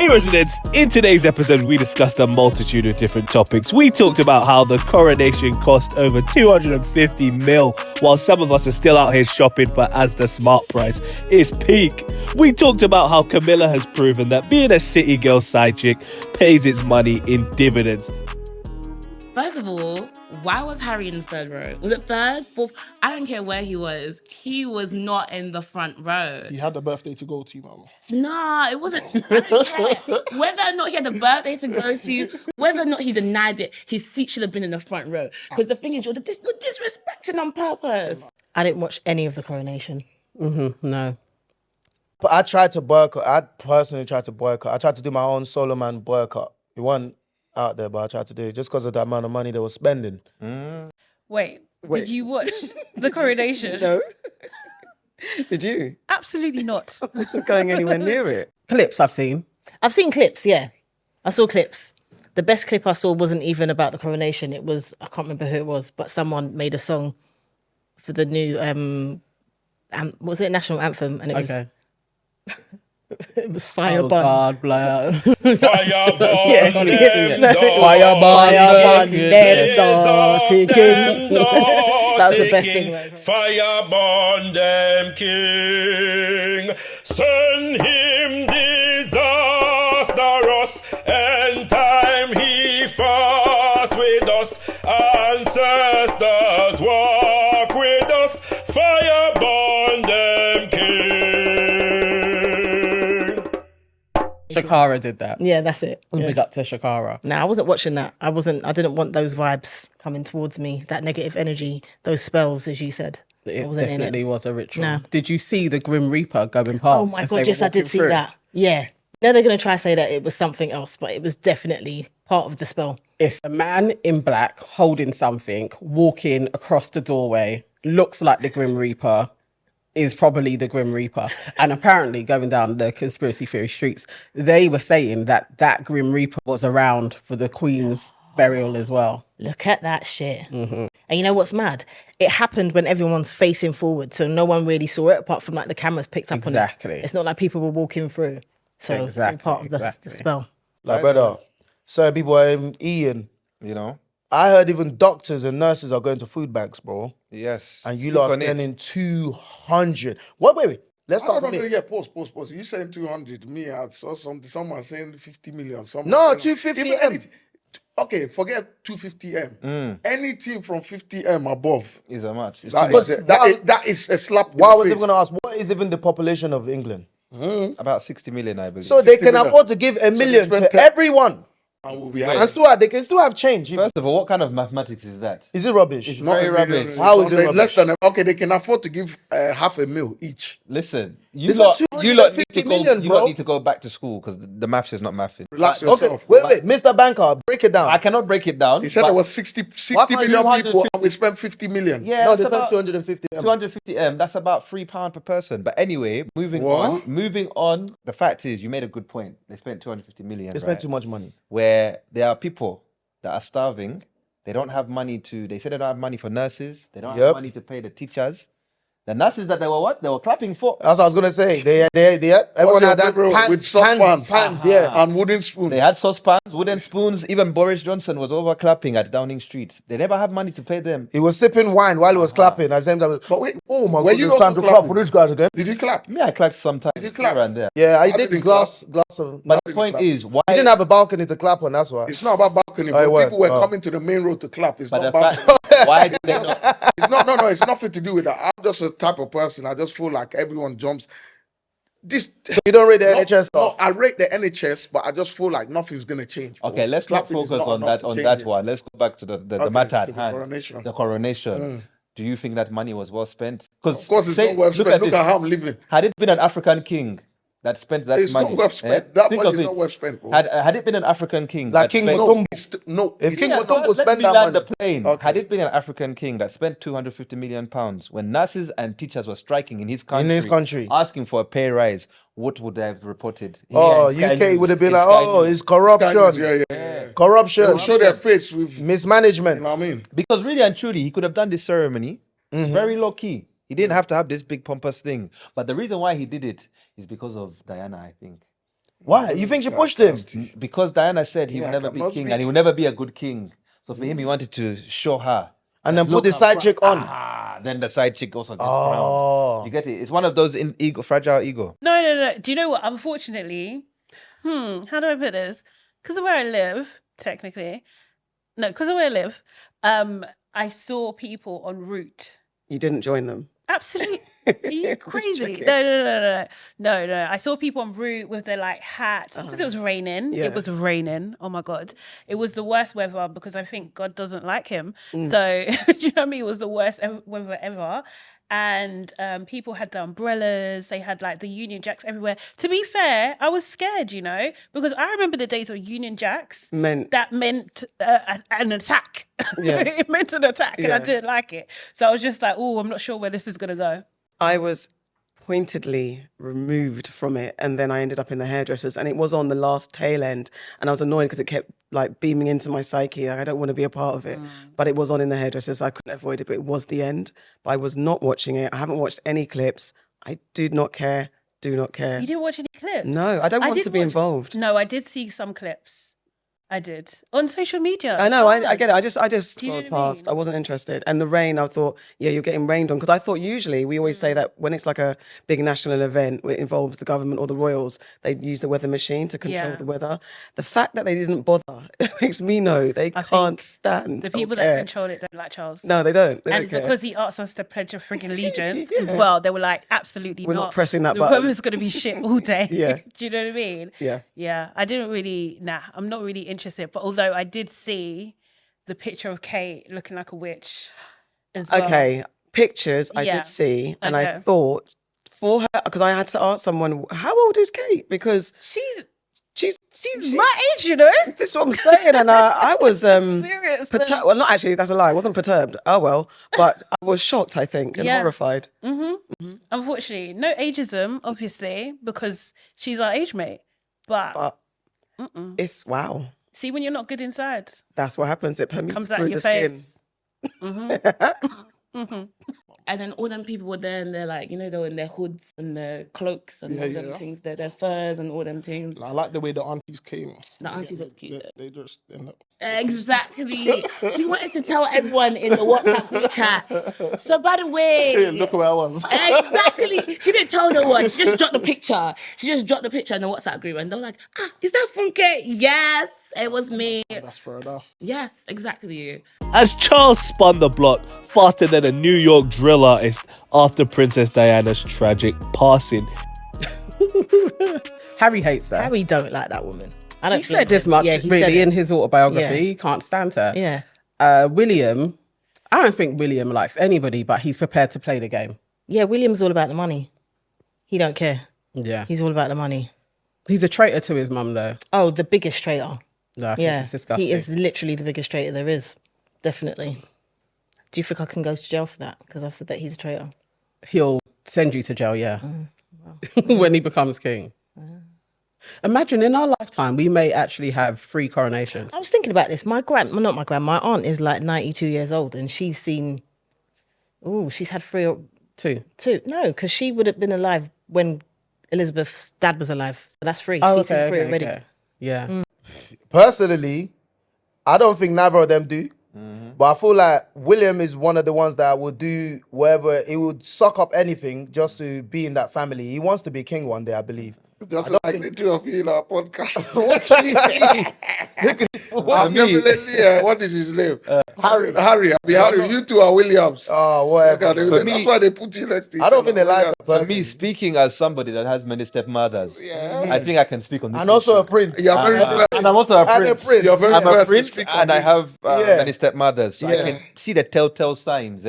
Hey residents, in today's episode we discussed a multitude of different topics. We talked about how the coronation cost over 250 mil, while some of us are still out here shopping for Asda Smart Price. It's peak. We talked about how Camilla has proven that being a city girl side chick pays its money in dividends. First of all, why was Harry in the third row? Was it third, fourth? I don't care where he was. He was not in the front row. He had a birthday to go to, mama. Nah, it wasn't. I don't care. Whether or not he had a birthday to go to, whether or not he denied it, his seat should have been in the front row. Because the thing is, you're disrespecting on purpose. I didn't watch any of the coronation. No. But I tried to boycott. I personally tried to boycott. I tried to do my own solo man boycott. It wasn't out there, but I tried to do it just because of the amount of money they were spending. Wait, did you watch the coronation? No. Did you? Absolutely not. I wasn't going anywhere near it. Clips I've seen. I've seen clips, yeah. I saw clips. The best clip I saw wasn't even about the coronation. It was, I can't remember who it was, but someone made a song for the new, was it national anthem? And it was... It was fire Oh bun. God, Blair. Fire bun, Yeah. Fire them dog ticking. That was the best thing. Right? Fire bun them king, send him disastrous, and time he fast with us, ancestors walk with us, fire bun them king. Shakara did that. Yeah, that's it. Big up to Shakara. Nah, I wasn't watching that. I didn't want those vibes coming towards me, that negative energy, those spells, as you said. It wasn't in definitely was a ritual. No. Did you see the Grim Reaper going past? Oh my as God, they yes, were I did walking see through? that. Yeah. Now they're going to try to say that it was something else, but it was definitely part of the spell. It's a man in black holding something, walking across the doorway, looks like the Grim Reaper, is probably the Grim Reaper. And apparently, going down the conspiracy theory streets, they were saying that that Grim Reaper was around for the Queen's burial as well. Look at that shit. And you know what's mad? It happened when everyone's facing forward, so no one really saw it, apart from like the cameras picked up on it. Exactly. It's not like people were walking through. So it's all part of the spell. Like, brother, certain people are eating. You know? I heard even doctors and nurses are going to food banks, bro. Yes. And you lot are spending 200. What? Wait. Let's start from it. Yeah, pause. You saying 200? Me, I saw someone saying 50 million. No, 250 M. Okay, forget 250 M. Anything from 50 M above Is a match. that is a slap. Why was I going to ask, what is even the population of England? About 60 million, I believe. So they can million. afford to give $1 million spend to everyone. And we'll be And they can still have change. First of all, what kind of mathematics is that? Is it rubbish? It's very rubbish. How is it rubbish? Less than okay, they can afford to give half a mil each. Listen, It's lot not need to 250 go. million, You bro. lot need to go back to school because the maths is not mathing. Relax Okay, yourself. wait, Mr. Banker, break it down. I cannot break it down. He said but there was 60 Why can't million you people and we spent 50 million. Yeah, No, that's they spent about 250 M. 250 M. That's about £3 per person. But anyway, moving on. The fact is, you made a good point. They spent 250 million. They spent too much money. Where there are people that are starving. They don't have money they say they don't have money for nurses. They don't have money to pay the teachers. The nurses that they were what? They were clapping for. That's what I was going to say. Everyone had that pans, and wooden spoons. They had saucepans, wooden spoons. Even Boris Johnson was over clapping at Downing Street. They never had money to pay them. He was sipping wine while he was clapping. At the same time, But wait, oh my were God, you it's time also to clap clapping? for these guys again. Did you clap? Me, I clapped sometimes. Did you clap? Here and there. Yeah, I didn't did glass of... But the point is, why... You didn't have a balcony to clap on, that's why. It's not about balcony, it but was. people were coming to the main road to clap. It's But not the about... fact, why did they not... It's not, no, it's nothing to do with that. I'm just a type of person. I just feel like everyone jumps. So you don't rate the NHS No, stuff? I rate the NHS, but I just feel like nothing's gonna change. bro. Okay, let's not Clapping is focus not on enough that to change it. one. Let's go back to the Okay, matter at to the hand. coronation. The coronation. Do you think that money was well spent? Of course, it's not well spent. Look at how I'm living. Had it been an African king that spent that It's money, not well spent. That think money of is it. not well spent, bro. Had it been an African king, Like that King spent- Matumbo. No, If King Yeah, Matumbo let spent me that land money... the plane. Okay. Had it been an African king that spent £250 million when nurses and teachers were striking in his country, asking for a pay rise, what would they have reported? Oh, Here in Sky UK News, would have been in like, Sky oh, News. it's corruption. yeah. Corruption. They'll show their face with, Mismanagement. you know what I mean? Because really and truly, he could have done this ceremony very low key. He didn't have to have this big pompous thing. But the reason why he did it is because of Diana, I think. Why? You think she pushed him? Because Diana said he Yeah, will never I be cannot king speak. and he will never be a good king. So for him, he wanted to show her. And then put Look the how side chick on. Then the side chick also gets Oh. crowned. You get it? It's one of those fragile ego. No. Do you know what? Unfortunately, how do I put this? Because of where I live, technically. No, because of where I live, I saw people en route. You didn't join them. Absolutely. Are you crazy? No. I saw people en route with their like hats because it was raining. Yeah. It was raining. Oh my God. It was the worst weather because I think God doesn't like him. So, do you know what I mean? It was the worst weather ever. And people had the umbrellas, they had like the Union Jacks everywhere. To be fair, I was scared, you know, because I remember the days of Union Jacks. That meant an attack. Yeah. It meant an attack, and I Yeah. didn't like it. So I was just like, oh, I'm not sure where this is going to go. I was pointedly removed from it, and then I ended up in the hairdressers, and it was on the last tail end, and I was annoyed because it kept like beaming into my psyche. Like, I don't want to be a part of it, but it was on in the hairdressers. So I couldn't avoid it, but it was the end. But I was not watching it. I haven't watched any clips. I did not care. Do not care. You didn't watch any clips? No, I don't want did to be watch- involved. No, I did see some clips. I did on social media. I know, I get it. I just Do you know scrolled what I past. mean? I wasn't interested. And the rain, I thought, yeah, you're getting rained on. Because I thought usually we always say that when it's like a big national event, where it involves the government or the royals, they use the weather machine to control Yeah. the weather. The fact that they didn't bother, it makes me know they can't think stand The or people care. that control it don't like Charles. No, they don't. They And don't care. because he asked us to pledge a frigging allegiance as well, they were like, absolutely We're not pressing that the button. weather's going to be shit all day. Yeah. Do you know what I mean? Yeah. Yeah. I didn't really, I'm not really interested. But although I did see the picture of Kate looking like a witch as well. Okay, pictures I Yeah. did see, and I Okay. thought for her, because I had to ask someone, how old is Kate? Because She's she's my age, you know? This is what I'm saying, and I was Serious. perturbed. Well, not actually. That's a lie. I wasn't perturbed. Oh well, but I was shocked. I think and Yeah. horrified. Unfortunately, no ageism, obviously, because she's our age mate. But But it's wow. see, when you're not good inside, That's what happens. It permeates comes out through your the skin. face. And then all them people were there and they're like, you know, they were in their hoods and their cloaks and all them yeah. things, their furs and all them things. I like the way the aunties came. The aunties look cute. They just, Exactly. She wanted to tell everyone in the WhatsApp group chat. So by the way, look where I was. exactly. She didn't tell no one. She just dropped the picture. She just dropped the picture in the WhatsApp group, and they were like, "Is that Funke?" Yes, it was me. That's fair enough. Yes, exactly. As Charles spun the block faster than a New York drill artist after Princess Diana's tragic passing. Harry hates her. Harry don't like that woman. I don't He think said this that- much Yeah, he really said it. in his autobiography. Yeah. He can't stand her. Yeah. William, I don't think William likes anybody, but he's prepared to play the game. Yeah, William's all about the money. He don't care. Yeah. He's all about the money. He's a traitor to his mum, though. Oh, the biggest traitor. No, I think Yeah, it's disgusting. he is literally the biggest traitor there is. Definitely. Do you think I can go to jail for that? Because I've said that he's a traitor. He'll send you to jail, yeah. When he becomes king. Imagine in our lifetime, we may actually have 3 coronations. I was thinking about this. My aunt is like 92 years old and she's seen, she's had 3 or 2. 2. No, because she would have been alive when Elizabeth's dad was alive. So that's 3. Oh, She's seen 3 already. okay. Yeah. Personally, I don't think neither of them do. But I feel like William is one of the ones that would do whatever. He would suck up anything just to be in that family. He wants to be king one day, I believe. Just like the two of you in our podcast. What is his name? Harry. Harry. You two are Williams. Oh, whatever. That's why they put you next to each I don't other. think they like her For personally. me, speaking as somebody that has many stepmothers, I think I can speak on this. And also a issue. prince. You're very blessed. And I'm also a And a prince. prince. You're very I'm a blessed to prince speak on and I this. have Yeah. many stepmothers. So I Yeah. can see the telltale signs.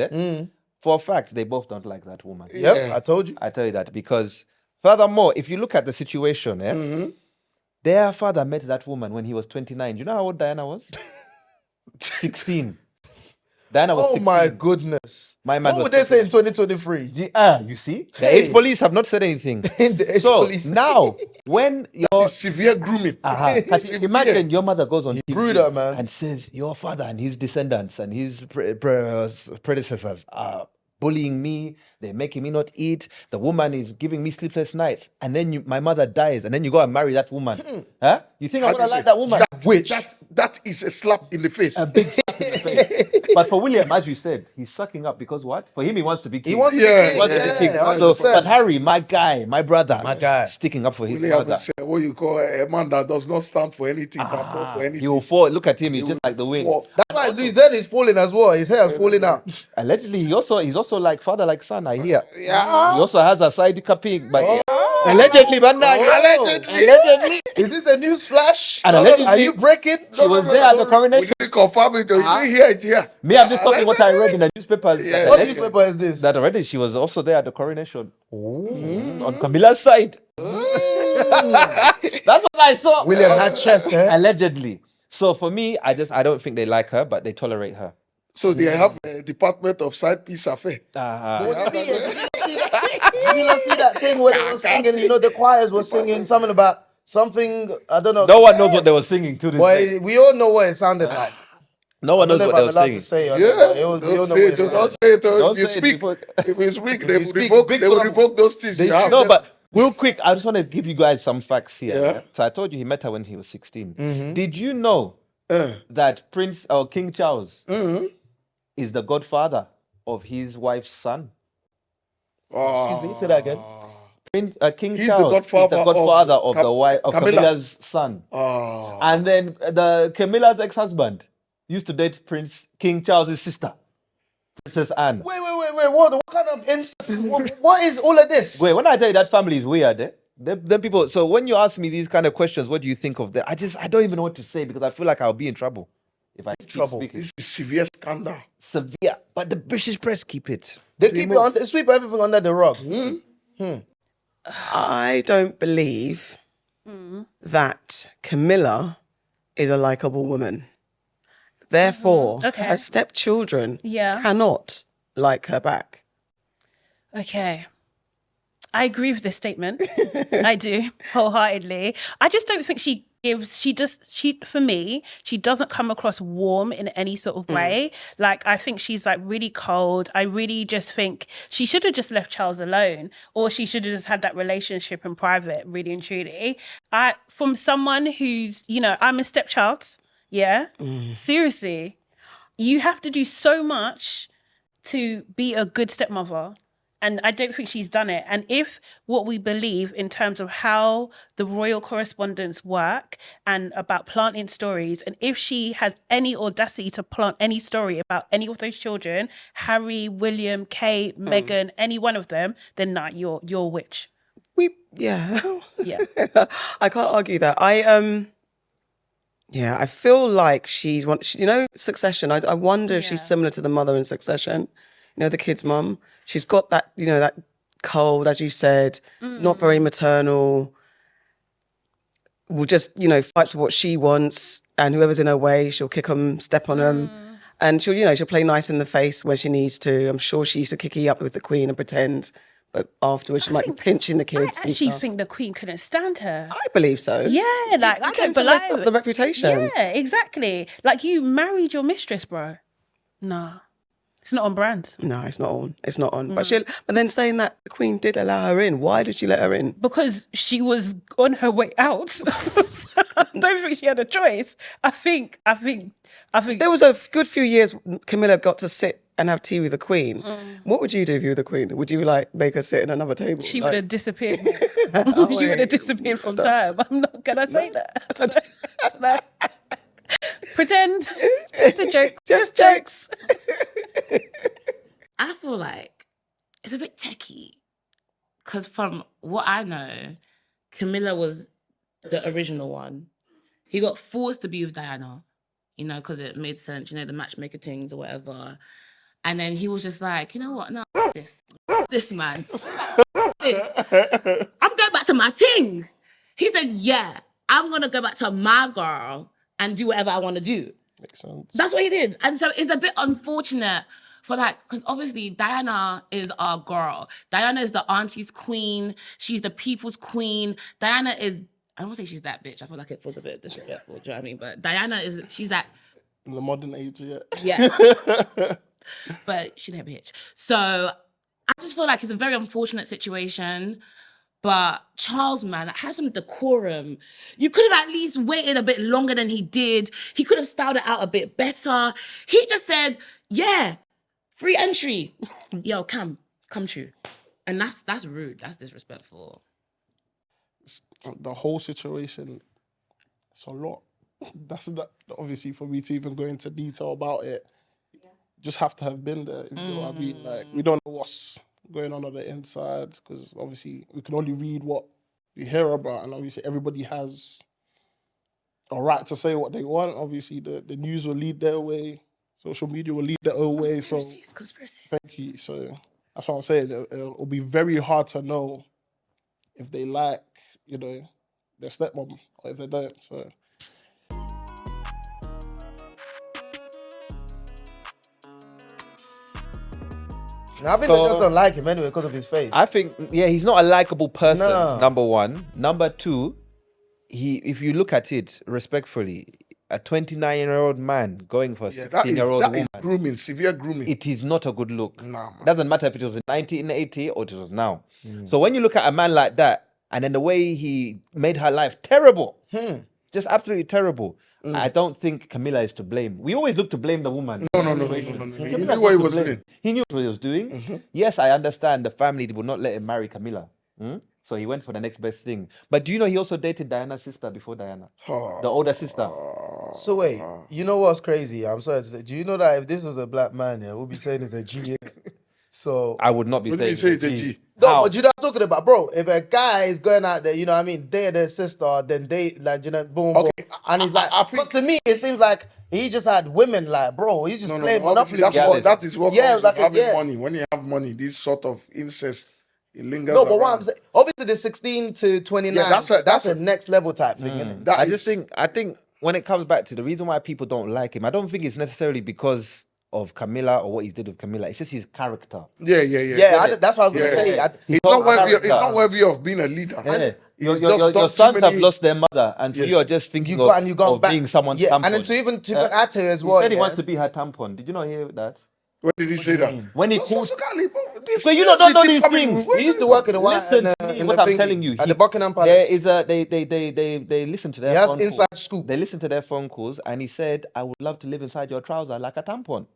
For a fact, they both don't like that woman. Yep, Yeah. I told you. I tell you that because, furthermore, if you look at the situation, their father met that woman when he was 29. Do you know how old Diana was? 16. Diana was Oh 16. my goodness. My man What was would they say in 2023? You see? The age police have not said anything. In the So police. now, when your Severe grooming. Kati, imagine your mother goes on TV brutal, man. and says your father and his descendants and his predecessors are bullying me. They're making me not eat. The woman is giving me sleepless nights. And then my mother dies. And then you go and marry that woman. Huh? You think I'm How do going you to say? like that woman? Witch. That is a slap in the face. A big slap in the face. But for William, as you said, he's sucking up because what? For him, he wants to be king. He wants to be Yeah, king. He wants to be king. Yeah, So, 100%. but Harry, my guy, my brother, My guy. sticking up for his William brother. is what you call a man that does not stand for anything, can fall for anything. He will fall. Look at him. He's just like the wind. Fall. That's why his head is falling as well. His hair is falling out. Allegedly, he's also like father, like son. I hear. Yeah. He also has a side copy, but Allegedly, but now Allegedly. Is this a news flash? And allegedly- Are you breaking? she was there at the We coronation. didn't confirm it. You didn't hear it here. Me, I'm just talking what I read in the newspapers. Yeah. What newspaper is this? That already she was also there at the coronation. On Camilla's side. That's what I saw. William had chest, eh? Allegedly. So for me, I don't think they like her, but they tolerate her. So they have a department of side piece affair. Was it me? Did you not see that thing where they were singing? You know, the choirs were singing something about something. I don't know. No one knows what they were singing to this day. But we all know what it sounded like. No one I knows don't what know they if were I'm allowed to singing. say it. Yeah, We all know don't what say it it. sounded Don't like. say it. Don't If you say it speak, before- if you speak, they will speak, revoke. big They will trouble. revoke those things. They you have. should. No, but real quick, I just want to give you guys some facts here. Yeah. Yeah? So I told you he met her when he was 16. Did you know that Prince or King Charles is the godfather of his wife's son? Excuse me, say that again. King He's the Charles godfather is the godfather of of the wife of Camilla. Camilla's son. And then Camilla's ex-husband used to date King Charles' sister, Princess Anne. Wait. What kind of incest? What is all of this? Wait, when I tell you that family is weird, eh? Them people. So when you ask me these kind of questions, what do you think of them? I don't even know what to say because I feel like I'll be in trouble if I keep speaking. This is severe scandal. Severe, but the British press keep it. They keep it they sweep everything under the rug. I don't believe that Camilla is a likable woman. Therefore, Okay. her stepchildren Yeah. cannot like her back. Okay. I agree with this statement. I do wholeheartedly. I just don't think for me, she doesn't come across warm in any sort of way. Like, I think she's like really cold. I really just think she should have just left Charles alone, or she should have just had that relationship in private, really and truly. From someone who's, I'm a stepchild. Yeah. Seriously. You have to do so much to be a good stepmother. And I don't think she's done it. And if what we believe in terms of how the royal correspondence work and about planting stories, and if she has any audacity to plant any story about any of those children, Harry, William, Kate, Meghan, any one of them, then nah, you're a witch. Yeah. Yeah. I can't argue that. I feel like she's Succession. I wonder if she's similar to the mother in Succession. The kid's mum. She's got that, that cold, as you said, not very maternal. Will just, fight for what she wants, and whoever's in her way, she'll kick them, step on them, and she'll play nice in the face when she needs to. I'm sure she used to kick up with the Queen and pretend, but afterwards she might be pinching the I kids. and actually stuff. think the Queen couldn't stand her. I believe so. Yeah, like I You came don't to mess believe up the reputation. Yeah, exactly. Like, you married your mistress, bro. Nah, it's not on brand. No, it's not on. It's not on. But then saying that the Queen did allow her in. Why did she let her in? Because she was on her way out. So I don't think she had a choice. I think There was a good few years Camilla got to sit and have tea with the Queen. What would you do if you were the Queen? Would you make her sit at another table? she would have disappeared. She would have disappeared from time. I'm not gonna say that. I don't know. Pretend. Just a joke. Just jokes. I feel like it's a bit techie because from what I know, Camilla was the original one. He got forced to be with Diana, because it made sense, the matchmaker things or whatever. And then he was just like, you know what? No, this man. This. I'm going back to my ting. He said, yeah, I'm going to go back to my girl and do whatever I want to do. Makes sense. That's what he did. And so it's a bit unfortunate for that, because obviously Diana is our girl. Diana is the auntie's queen. She's the people's queen. Diana is, I don't want to say she's that bitch. I feel like it feels a bit disrespectful, do you know what I mean? But Diana she's that. In the modern age, yeah. Yeah. but she didn't bitch. So I just feel like it's a very unfortunate situation. But Charles, man, has some decorum. You could have at least waited a bit longer than he did. He could have styled it out a bit better. He just said, yeah, free entry. Yo, come true. And that's rude. That's disrespectful. The whole situation, it's a lot. That's that. Obviously, for me to even go into detail about it, just have to have been there. You know what I mean? Like, we don't know what's going on the inside, because obviously we can only read what we hear about, and obviously everybody has a right to say what they want. Obviously the news will lead their way, social media will lead their own way. Conspiracies. Thank you. So that's what I'm saying. It'll be very hard to know if they like, you know, their stepmom, or if they don't. So Now, I think they just don't like him anyway because of his face. I think, yeah, he's not a likable person, No. number one. Number two, if you look at it respectfully, a 29-year-old man going for a 16-year-old that woman, is grooming, severe grooming. it is not a good look. Nah, man. Doesn't matter if it was in 1980 or it was now. So when you look at a man like that, and then the way he made her life terrible, just absolutely terrible, I don't think Camilla is to blame. We always look to blame the woman. No. He knew what he was doing. He knew what he was doing. Yes, I understand the family would not let him marry Camilla. So he went for the next best thing. But do you know he also dated Diana's sister before Diana? The older sister. So wait, you know what's crazy? I'm sorry to say. Do you know that if this was a black man, yeah, we'll be saying it's a G. So I would not be What do you saying say it's a G? no, How? but you know what I'm talking about, bro. If a guy is going out there, you know what I mean, date their sister, then they like, you know, boom, Okay, boom. And he's like, I think- because to me, it seems like he just had women, like, bro, he just played obviously Monopoly. that is what Yeah, comes like with having yeah. money. When you have money, this sort of incest, it lingers No, but what around. I'm saying, obviously the 16 to 29, Yeah, that's a next level type thing, isn't it? That I is- just think, when it comes back to the reason why people don't like him, I don't think it's necessarily because of Camilla or what he did with Camilla. It's just his character. Yeah. That's what I was gonna say. It's not worthy of being a leader. Yeah. He's Your just done too sons have many- lost their mother, and you are just thinking of being someone's tampon. And then to even add to it as well. He said he wants to be her tampon. Did you not hear that? When did he say that? When he So called. this- So you don't know keep these coming things. with- He used to work in the White. Listen to me, what I'm telling you. at the Buckingham Palace. There is a they listen to their He has phone inside calls. scoop. They listen to their phone calls, and he said, "I would love to live inside your trouser like a tampon."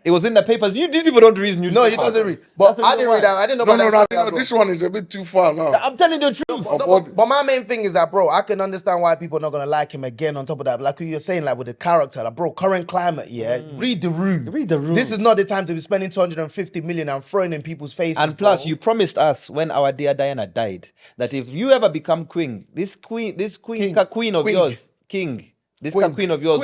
It was in the papers. These people don't read news. No, he doesn't read. But I didn't read that. I didn't know about that. story as well. This one is a bit too far now. I'm telling you the truth. But my main thing is that, bro, I can understand why people are not gonna like him again. On top of that, like you're saying, like with the character, like, bro, current climate, yeah. Read the room. Read the room. This is not the time to be spending 250 million and throwing in people's faces. And plus, bro. you promised us when our dear Diana died that if you ever become queen, this queen of yours,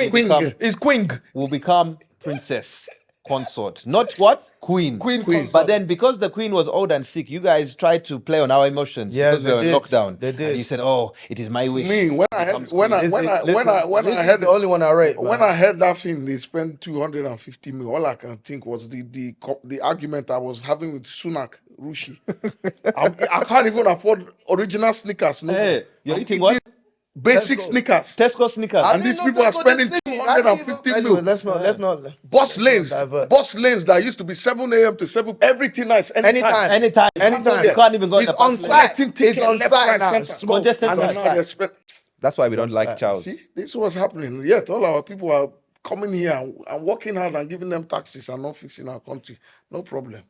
queen is queen. will become princess consort, not what queen. Queen. But then, because the queen was old and sick, you guys tried to play on our emotions Yes, because we were they in did. lockdown. They did. And you said, "Oh, it is my wish." Me, when I heard when I heard the only one I rate. when I heard that thing, they spent 250 million. All I can think was the argument I was having with Sunak Rushi. I can't even afford original sneakers. No, Hey, you're I'm eating what? Basic sneakers. Tesco sneakers. And these people are spending 250 million. Let's not. Bus lanes divert. that used to be 7 a.m. to 7. Everything nice. Anytime. Anytime. You can't even go in It's the on bus lane. site. Letting It's ticket on left, site right, now. center. It's small. Congested And site. now they spend. That's why we don't like Charles. See, this was happening. Yet all our people are coming here and working hard and giving them taxes and not fixing our country. No problem.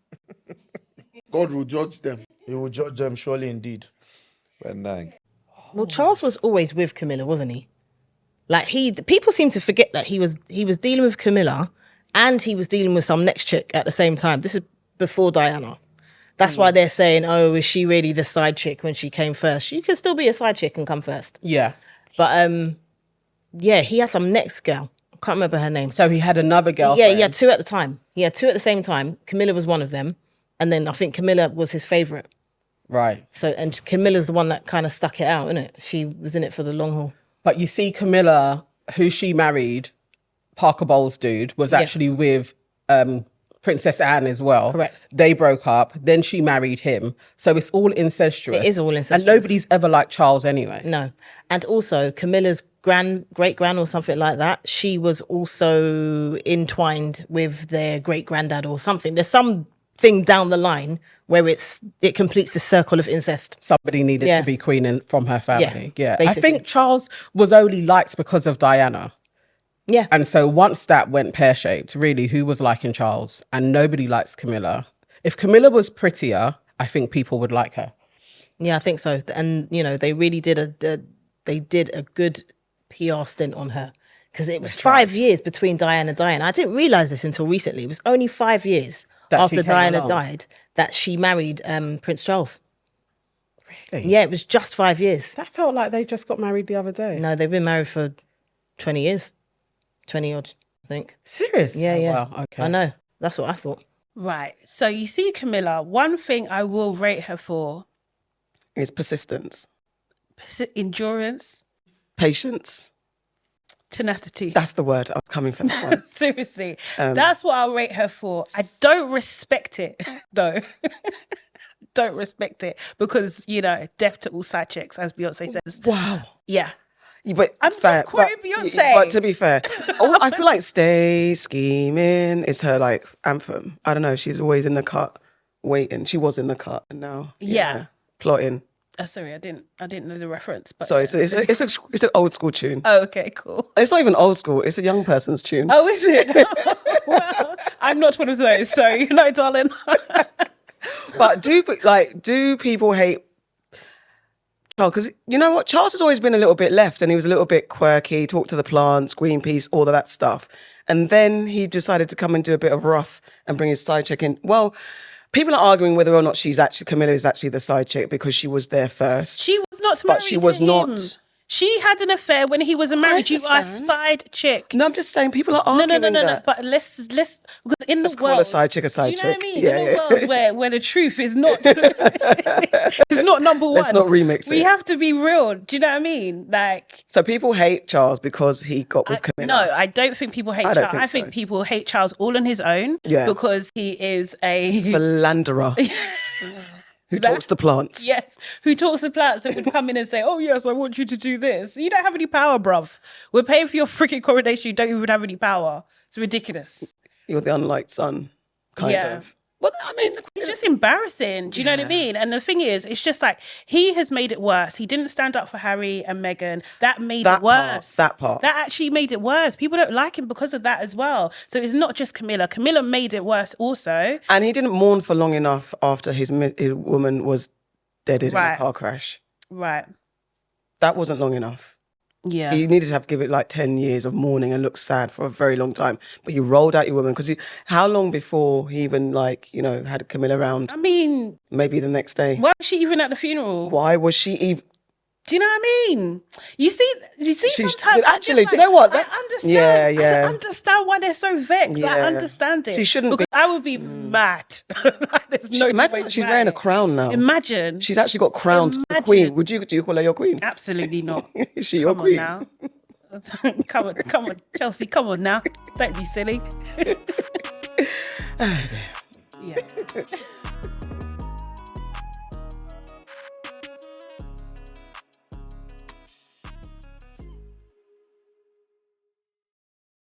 God will judge them. He will judge them surely indeed. Well, Charles was always with Camilla, wasn't he? Like people seem to forget that he was dealing with Camilla and he was dealing with some next chick at the same time. This is before Diana. That's why they're saying, "Oh, is she really the side chick when she came first?" You can still be a side chick and come first. Yeah. But yeah, he had some next girl. I can't remember her name. So he had another girlfriend. Yeah, he had two at the time. He had two at the same time. Camilla was one of them, and then I think Camilla was his favorite. Right. So, and Camilla's the one that kind of stuck it out, isn't it? She was in it for the long haul. But you see, Camilla, who she married, Parker Bowles' dude, was actually with Princess Anne as well. Correct. They broke up. Then she married him. So it's all incestuous. It is all incestuous. And nobody's ever liked Charles anyway. No. And also, Camilla's great grand or something like that, she was also entwined with their great granddad or something. There's something down the line where it completes the circle of incest. Somebody needed to be queen from her family. Yeah. I basically. think Charles was only liked because of Diana. Yeah. And so once that went pear-shaped, really, who was liking Charles? And nobody likes Camilla. If Camilla was prettier, I think people would like her. Yeah, I think so. And, you know, they really did a good PR stint on her, because it was 5 years between Diana and Diana. I didn't realise this until recently. It was only 5 years after Diana died that she married Prince Charles. Really? Yeah, it was just 5 years. That felt like they just got married the other day. No, they've been married for 20 years. 20 odd, I think. Serious? Yeah, Oh, yeah. wow, okay. I know. That's what I thought. Right. So you see, Camilla, one thing I will rate her for It's persistence, endurance, patience. tenacity. That's the word. I was coming for that one. Seriously. That's what I'll rate her for. I don't respect it, though. Don't respect it because, you know, death to all side chicks, as Beyonce says. Wow. Yeah. Yeah, but I'm fair, just quoting Beyonce. But to be fair, I feel like "Stay Scheming" is her like anthem. I don't know. She's always in the cut, waiting. She was in the cut, and now plotting. Sorry, I didn't know the reference. But So it's an old school tune. Oh, okay, cool. It's not even old school. It's a young person's tune. Oh, is it? Well, I'm not one of those, so you know, darling. But do people hate Charles? Because you know what, Charles has always been a little bit left, and he was a little bit quirky. Talked to the plants, Greenpeace, all of that stuff, and then he decided to come and do a bit of rough and bring his side chick in. Well, people are arguing whether or not Camilla is actually the side chick because she was there first. She was not married But she was to him. not. She had an affair when he was married. You are a understand. side chick. No, I'm just saying people are arguing No. that. But let's because in Let's the call world, a side chick a side do you know chick. what I mean? Yeah, in yeah. a world where the truth is not is not number one. Let's not remix We it. have to be real. Do you know what I mean? Like, So people hate Charles because he got with Camilla. no, I don't think people hate I don't Charles. think I think so. people hate Charles all on his own. Yeah. Because he is a Philanderer who talks to plants. yes, who talks to plants and would come in and say, "Oh yes, I want you to do this." You don't have any power, bruv. We're paying for your freaking coronation. You don't even have any power. It's ridiculous. You're the unliked son, kind Yeah. of. Well, I mean, It's just embarrassing. Do you know what I mean? And the thing is, it's just like he has made it worse. He didn't stand up for Harry and Meghan. That made That it worse. part. That actually made it worse. People don't like him because of that as well. So it's not just Camilla. Camilla made it worse also. and he didn't mourn for long enough after his woman was deaded in a Right. car crash. Right. That wasn't long enough. Yeah. He needed to have give it like 10 years of mourning and look sad for a very long time. But you rolled out your woman because how long before he even had Camilla around? I mean, Maybe the next day. why was she even at the funeral? Why was she even? Do you know what I mean? You see, She's- sometimes I'm actually, just do you know what? I That- understand. Yeah, I yeah. don't understand why they're so vexed. I Yeah. understand it. She shouldn't be. because I would be mad. Like, there's no two Imagine ways she's about wearing a it. crown now. Imagine. She's actually got crowned to the Imagine. queen. Do you call her your queen? Absolutely not. Is she your Come queen? on now. come on, Chelsea. Come on now. Don't be silly. Yeah.